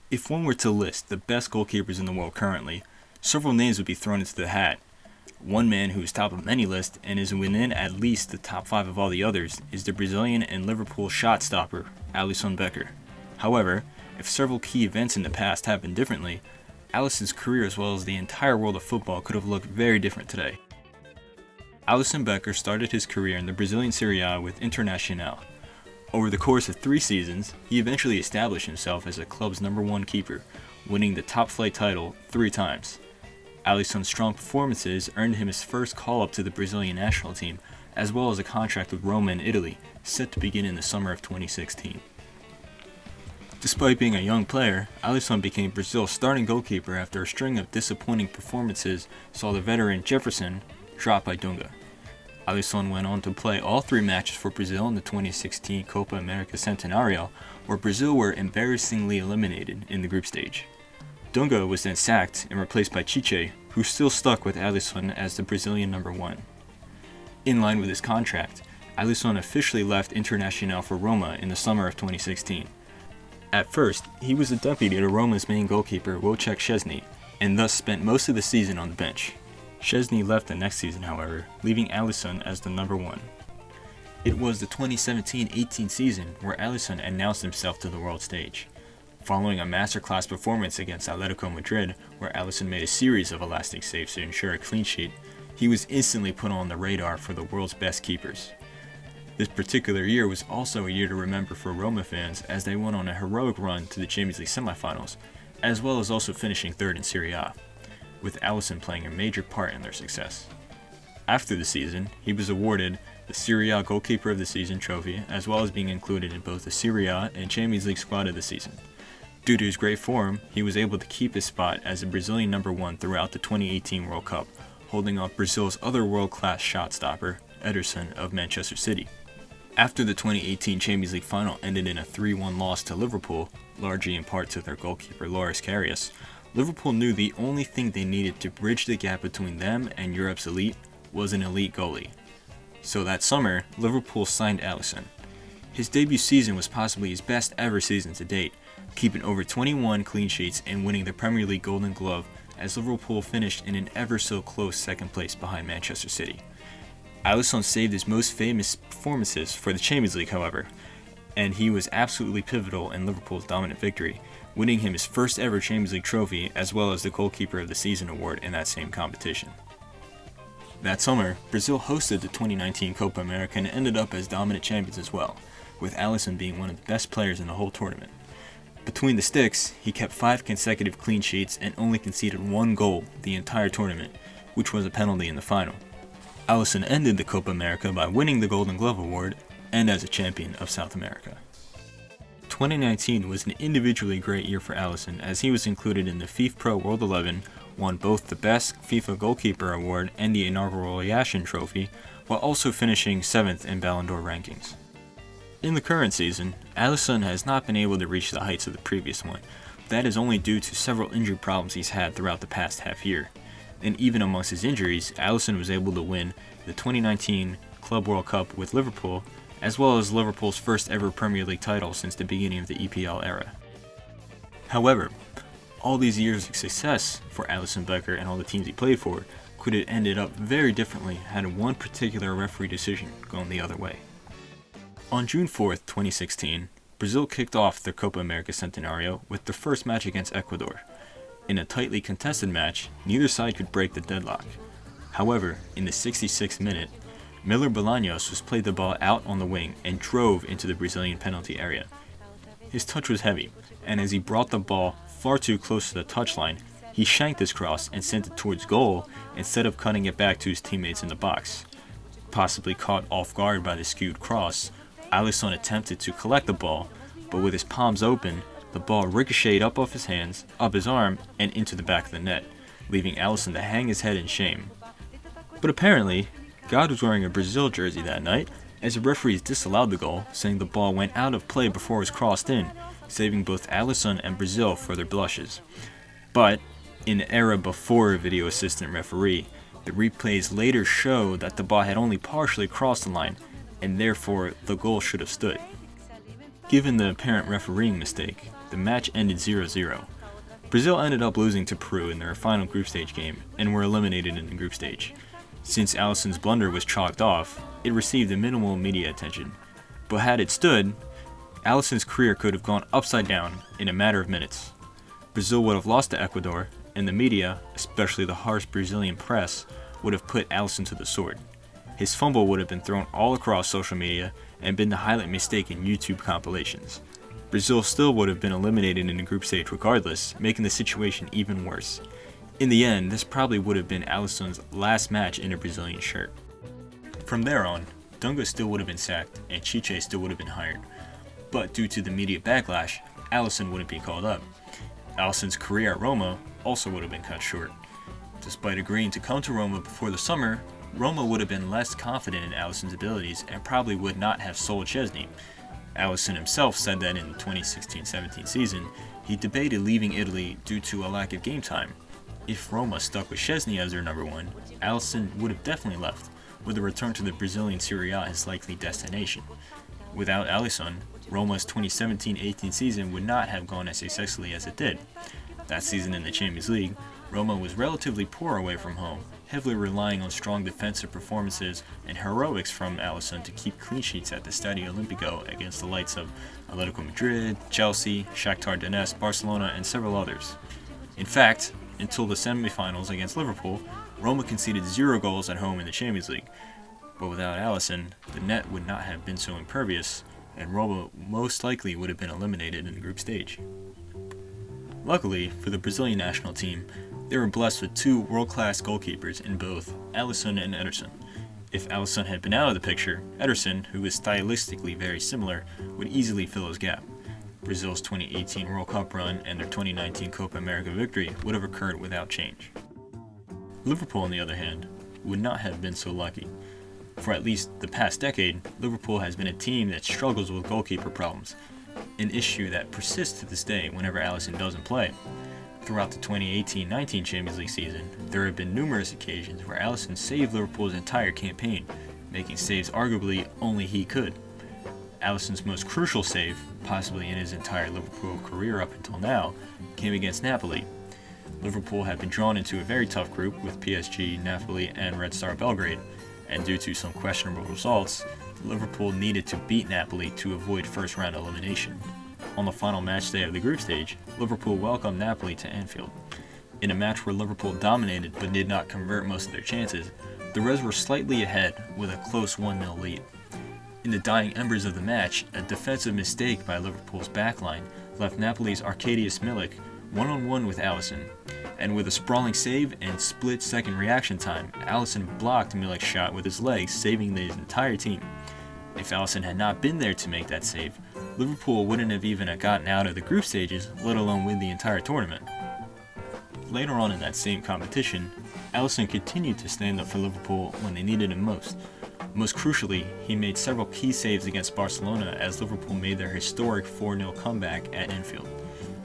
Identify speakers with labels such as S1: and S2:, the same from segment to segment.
S1: If one were to list the best goalkeepers in the world currently, several names would be thrown into the hat. One man who is top of many lists and is within at least the top 5 of all the others is the Brazilian and Liverpool shot stopper, Alisson Becker. However, if several key events in the past happened differently, Alisson's career as well as the entire world of football could have looked very different today. Alisson Becker started his career in the Brazilian Serie A with Internacional. Over the course of 3 seasons, he eventually established himself as the club's #1 keeper, winning the top-flight title 3 times. Alisson's strong performances earned him his first call-up to the Brazilian national team, as well as a contract with Roma in Italy, set to begin in the summer of 2016. Despite being a young player, Alisson became Brazil's starting goalkeeper after a string of disappointing performances saw the veteran Jefferson dropped by Dunga. Alisson went on to play all 3 matches for Brazil in the 2016 Copa América Centenario, where Brazil were embarrassingly eliminated in the group stage. Dunga was then sacked and replaced by Chiche, who still stuck with Alisson as the Brazilian #1. In line with his contract, Alisson officially left Internacional for Roma in the summer of 2016. At first, he was a deputy to Roma's main goalkeeper Wojciech Szczesny, and thus spent most of the season on the bench. Szczesny left the next season, however, leaving Alisson as the #1. It was the 2017-18 season where Alisson announced himself to the world stage. Following a masterclass performance against Atletico Madrid, where Alisson made a series of elastic saves to ensure a clean sheet, he was instantly put on the radar for the world's best keepers. This particular year was also a year to remember for Roma fans, as they went on a heroic run to the Champions League semifinals, as well as also finishing 3rd in Serie A, with Alisson playing a major part in their success. After the season, he was awarded the Serie A Goalkeeper of the Season trophy, as well as being included in both the Serie A and Champions League squad of the season. Due to his great form, he was able to keep his spot as the Brazilian #1 throughout the 2018 World Cup, holding off Brazil's other world-class shot stopper, Ederson of Manchester City. After the 2018 Champions League final ended in a 3-1 loss to Liverpool, largely in part to their goalkeeper Loris Karius, Liverpool knew the only thing they needed to bridge the gap between them and Europe's elite was an elite goalie. So that summer, Liverpool signed Alisson. His debut season was possibly his best ever season to date, keeping over 21 clean sheets and winning the Premier League Golden Glove as Liverpool finished in an ever-so-close second place behind Manchester City. Alisson saved his most famous performances for the Champions League, however, and he was absolutely pivotal in Liverpool's dominant victory, winning him his first ever Champions League trophy as well as the Goalkeeper of the Season award in that same competition. That summer, Brazil hosted the 2019 Copa América and ended up as dominant champions as well, with Alisson being one of the best players in the whole tournament. Between the sticks, he kept 5 consecutive clean sheets and only conceded 1 goal the entire tournament, which was a penalty in the final. Alisson ended the Copa América by winning the Golden Glove award and as a champion of South America. 2019 was an individually great year for Alisson, as he was included in the FIFA Pro World 11, won both the Best FIFA Goalkeeper award and the inaugural Yashin Trophy, while also finishing 7th in Ballon d'Or rankings. In the current season, Alisson has not been able to reach the heights of the previous one. That is only due to several injury problems he's had throughout the past half year. And even amongst his injuries, Alisson was able to win the 2019 Club World Cup with Liverpool, as well as Liverpool's first ever Premier League title since the beginning of the EPL era. However, all these years of success for Alisson Becker and all the teams he played for could have ended up very differently had one particular referee decision gone the other way. On June 4th, 2016, Brazil kicked off their Copa América Centenario with their first match against Ecuador. In a tightly contested match, neither side could break the deadlock. However, in the 66th minute, Miller Bolaños was played the ball out on the wing and drove into the Brazilian penalty area. His touch was heavy, and as he brought the ball far too close to the touchline, he shanked his cross and sent it towards goal instead of cutting it back to his teammates in the box. Possibly caught off guard by the skewed cross, Alisson attempted to collect the ball, but with his palms open, the ball ricocheted up off his hands, up his arm, and into the back of the net, leaving Alisson to hang his head in shame. But apparently, God was wearing a Brazil jersey that night, as the referees disallowed the goal, saying the ball went out of play before it was crossed in, saving both Alisson and Brazil further blushes. But, in the era before a video assistant referee, the replays later showed that the ball had only partially crossed the line, and therefore the goal should have stood. Given the apparent refereeing mistake, the match ended 0-0. Brazil ended up losing to Peru in their final group stage game and were eliminated in the group stage. Since Alisson's blunder was chalked off, it received a minimal media attention. But had it stood, Alisson's career could have gone upside down in a matter of minutes. Brazil would have lost to Ecuador, and the media, especially the harsh Brazilian press, would have put Alisson to the sword. His fumble would have been thrown all across social media and been the highlight mistake in YouTube compilations. Brazil still would have been eliminated in the group stage regardless, making the situation even worse. In the end, this probably would have been Alisson's last match in a Brazilian shirt. From there on, Dunga still would have been sacked and Chiche still would have been hired. But due to the media backlash, Alisson wouldn't be called up. Alisson's career at Roma also would have been cut short. Despite agreeing to come to Roma before the summer, Roma would have been less confident in Alisson's abilities and probably would not have sold Szczesny. Alisson himself said that in the 2016-17 season, he debated leaving Italy due to a lack of game time. If Roma stuck with Szczesny as their number one, Alisson would have definitely left, with a return to the Brazilian Serie A his likely destination. Without Alisson, Roma's 2017-18 season would not have gone as successfully as it did. That season in the Champions League, Roma was relatively poor away from home, heavily relying on strong defensive performances and heroics from Alisson to keep clean sheets at the Stadio Olimpico against the likes of Atletico Madrid, Chelsea, Shakhtar Donetsk, Barcelona, and several others. In fact, until the semi-finals against Liverpool, Roma conceded 0 goals at home in the Champions League. But without Alisson, the net would not have been so impervious, and Roma most likely would have been eliminated in the group stage. Luckily for the Brazilian national team, they were blessed with 2 world-class goalkeepers in both Alisson and Ederson. If Alisson had been out of the picture, Ederson, who is stylistically very similar, would easily fill his gap. Brazil's 2018 World Cup run and their 2019 Copa América victory would have occurred without change. Liverpool, on the other hand, would not have been so lucky. For at least the past decade, Liverpool has been a team that struggles with goalkeeper problems, an issue that persists to this day whenever Alisson doesn't play. Throughout the 2018-19 Champions League season, there have been numerous occasions where Alisson saved Liverpool's entire campaign, making saves arguably only he could. Alisson's most crucial save, possibly in his entire Liverpool career up until now, came against Napoli. Liverpool had been drawn into a very tough group with PSG, Napoli, and Red Star Belgrade, and due to some questionable results, Liverpool needed to beat Napoli to avoid first-round elimination. On the final match day of the group stage, Liverpool welcomed Napoli to Anfield. In a match where Liverpool dominated but did not convert most of their chances, the Reds were slightly ahead with a close 1-0 lead. In the dying embers of the match, a defensive mistake by Liverpool's backline left Napoli's Arkadiusz Milik one-on-one with Alisson, and with a sprawling save and split-second reaction time, Alisson blocked Milik's shot with his legs, saving his entire team. If Alisson had not been there to make that save, Liverpool wouldn't have even gotten out of the group stages, let alone win the entire tournament. Later on in that same competition, Alisson continued to stand up for Liverpool when they needed him most. Most crucially, he made several key saves against Barcelona as Liverpool made their historic 4-0 comeback at Anfield.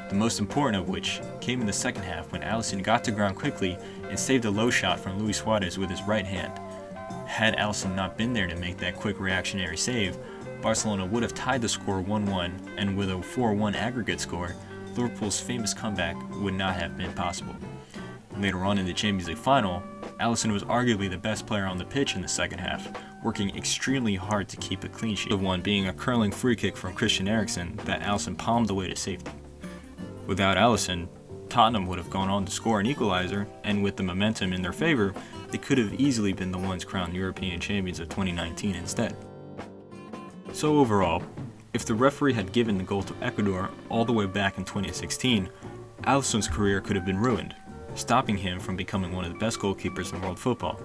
S1: The most important of which came in the second half when Alisson got to ground quickly and saved a low shot from Luis Suarez with his right hand. Had Alisson not been there to make that quick reactionary save, Barcelona would have tied the score 1-1, and with a 4-1 aggregate score, Liverpool's famous comeback would not have been possible. Later on in the Champions League final, Alisson was arguably the best player on the pitch in the second half, working extremely hard to keep a clean sheet, the one being a curling free kick from Christian Eriksen that Alisson palmed away to safety. Without Alisson, Tottenham would have gone on to score an equalizer, and with the momentum in their favor, they could have easily been the ones crowned European champions of 2019 instead. So overall, if the referee had given the goal to Ecuador all the way back in 2016, Alisson's career could have been ruined, stopping him from becoming one of the best goalkeepers in world football.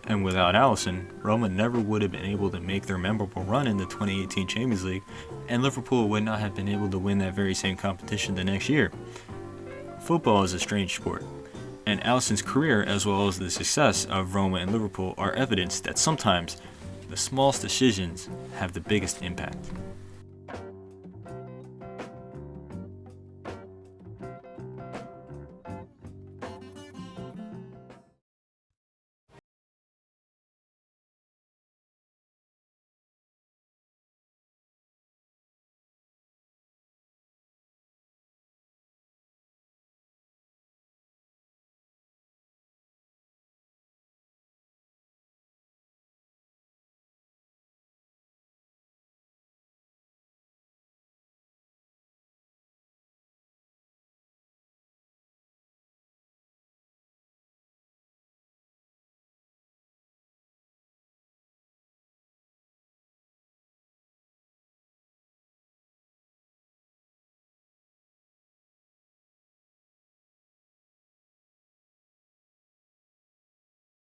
S1: And without Alisson, Roma never would have been able to make their memorable run in the 2018 Champions League, and Liverpool would not have been able to win that very same competition the next year. Football is a strange sport, and Alisson's career as well as the success of Roma and Liverpool are evidence that sometimes the smallest decisions have the biggest impact.